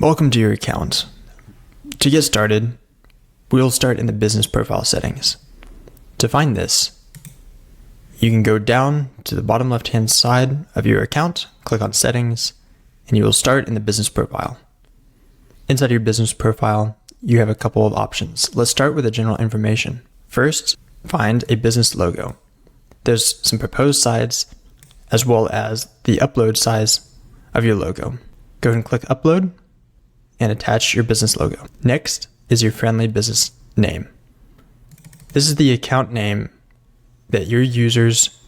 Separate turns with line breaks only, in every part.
Welcome to your account. To get started, we'll start in the business profile settings. To find this, you can go down to the bottom left-hand side of your account, click on settings, and you will start in the business profile. Inside your business profile, you have a couple of options. Let's start with the general information. First, find a business logo. There's some proposed size as well as the upload size of your logo. Go ahead and click upload and attach your business logo. Next is your friendly business name. This is the account name that your users,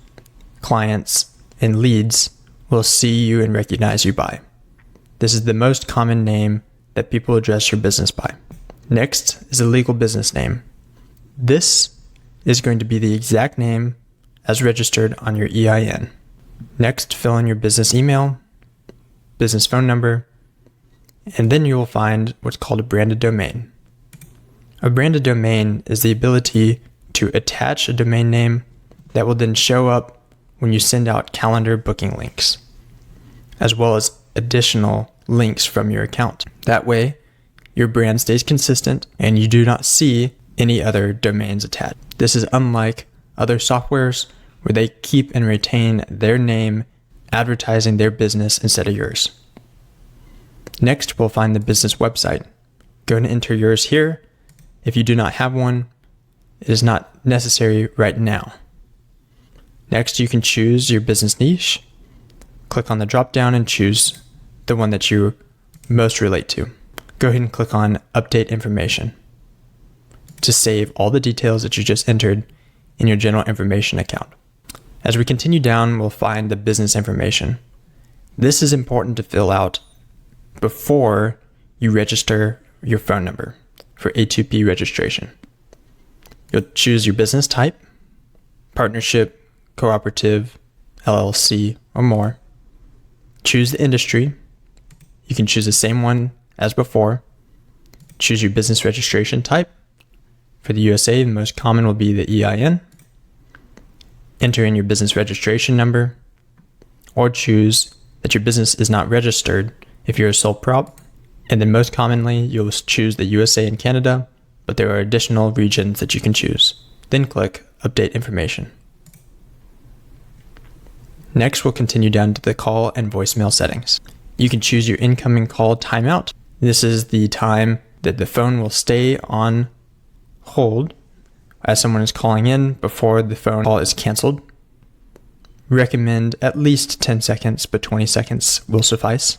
clients, and leads will see you and recognize you by. This is the most common name that people address your business by. Next is a legal business name. This is going to be the exact name as registered on your EIN. Next, fill in your business email, business phone number, and then you will find what's called a branded domain. A branded domain is the ability to attach a domain name that will then show up when you send out calendar booking links, as well as additional links from your account. That way, your brand stays consistent and you do not see any other domains attached. This is unlike other softwares where they keep and retain their name advertising their business instead of yours. Next, we'll find the business website. Go and enter yours here. If you do not have one, it is not necessary right now. Next, you can choose your business niche. Click on the drop down and choose the one that you most relate to. Go ahead and click on update information to save all the details that you just entered in your general information account. As we continue down, we'll find the business information. This is important to fill out before you register your phone number for A2P registration. You'll choose your business type, partnership, cooperative, LLC, or more. Choose the industry. You can choose the same one as before. Choose your business registration type. For the USA, the most common will be the EIN. Enter in your business registration number, or choose that your business is not registered if you're a sole prop. And then most commonly, you'll choose the USA and Canada, but there are additional regions that you can choose. Then click Update Information. Next, we'll continue down to the call and voicemail settings. You can choose your incoming call timeout. This is the time that the phone will stay on hold as someone is calling in before the phone call is canceled. Recommend at least 10 seconds, but 20 seconds will suffice.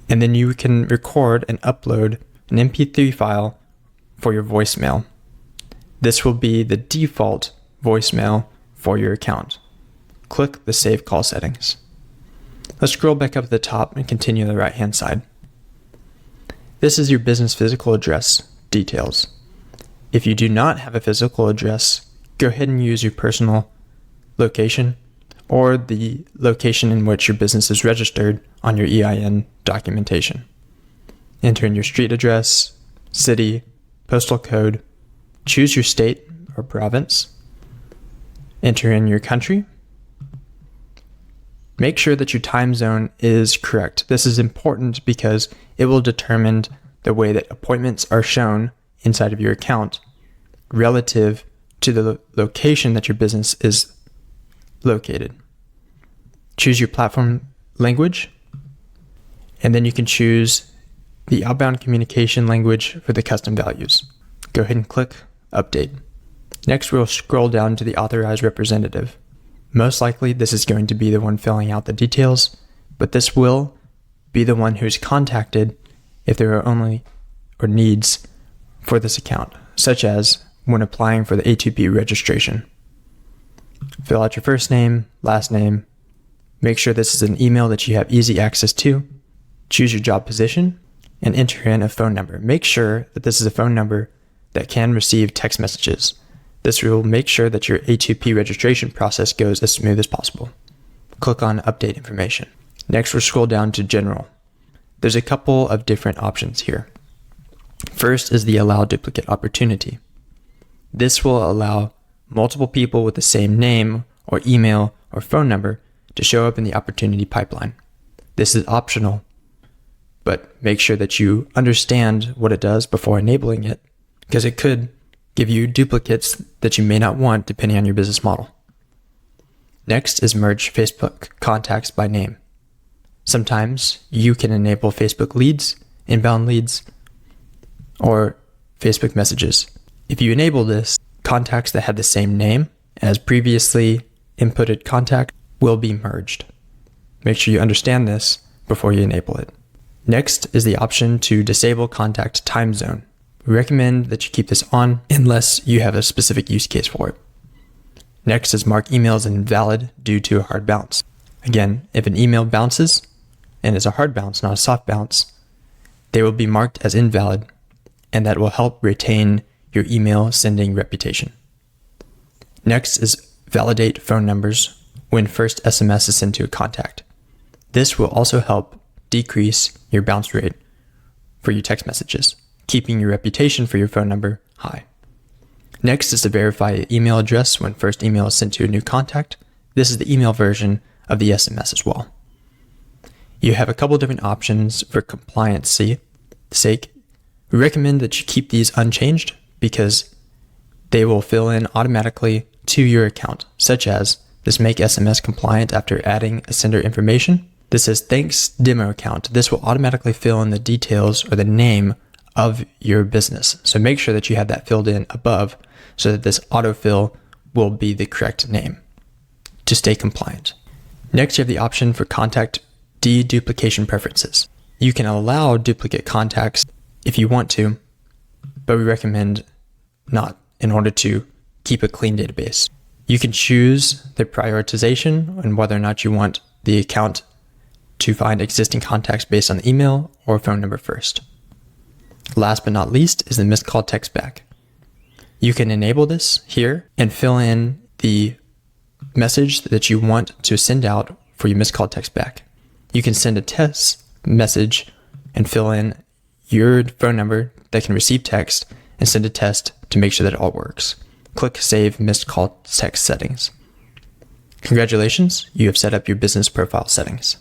And then you can record and upload an MP3 file for your voicemail. This will be the default voicemail for your account. Click the Save Call settings. Let's scroll back up to the top and continue on the right-hand side. This is your business physical address details. If you do not have a physical address, go ahead and use your personal location or the location in which your business is registered on your EIN documentation. Enter in your street address, city, postal code, choose your state or province, enter in your country. Make sure that your time zone is correct. This is important because it will determine the way that appointments are shown inside of your account relative to the location that your business is located. Choose your platform language, and then you can choose the outbound communication language for the custom values. Go ahead and click Update. Next, we'll scroll down to the authorized representative. Most likely, this is going to be the one filling out the details, but this will be the one who's contacted if there are only or needs for this account, such as when applying for the A2P registration. Fill out your first name, last name. Make sure this is an email that you have easy access to. Choose your job position and enter in a phone number. Make sure that this is a phone number that can receive text messages. This will make sure that your A2P registration process goes as smooth as possible. Click on Update Information. Next, we'll scroll down to General. There's a couple of different options here. First is the Allow Duplicate Opportunity. This will allow multiple people with the same name or email or phone number to show up in the opportunity pipeline. This is optional, but make sure that you understand what it does before enabling it, because it could give you duplicates that you may not want depending on your business model. Next is merge Facebook contacts by name. Sometimes you can enable Facebook leads, inbound leads, or Facebook messages. If you enable this, contacts that have the same name as previously inputted contact will be merged. Make sure you understand this before you enable it. Next is the option to disable contact time zone. We recommend that you keep this on unless you have a specific use case for it. Next is mark emails invalid due to a hard bounce. Again, if an email bounces and is a hard bounce, not a soft bounce, they will be marked as invalid, and that will help retain your email sending reputation. Next is validate phone numbers when first SMS is sent to a contact. This will also help decrease your bounce rate for your text messages, keeping your reputation for your phone number high. Next is to verify an email address when first email is sent to a new contact. This is the email version of the SMS as well. You have a couple different options for compliance sake. We recommend that you keep these unchanged because they will fill in automatically to your account, such as this make SMS compliant after adding a sender information. This says thanks demo account. This will automatically fill in the details or the name of your business. So make sure that you have that filled in above so that this autofill will be the correct name to stay compliant. Next, you have the option for contact deduplication preferences. You can allow duplicate contacts if you want to, but we recommend not in order to keep a clean database. You can choose the prioritization and whether or not you want the account to find existing contacts based on the email or phone number first. Last but not least is the missed call text back. You can enable this here and fill in the message that you want to send out for your missed call text back. You can send a test message and fill in your phone number that can receive text and send a test to make sure that it all works. Click Save Missed Call Text Settings. Congratulations, you have set up your business profile settings.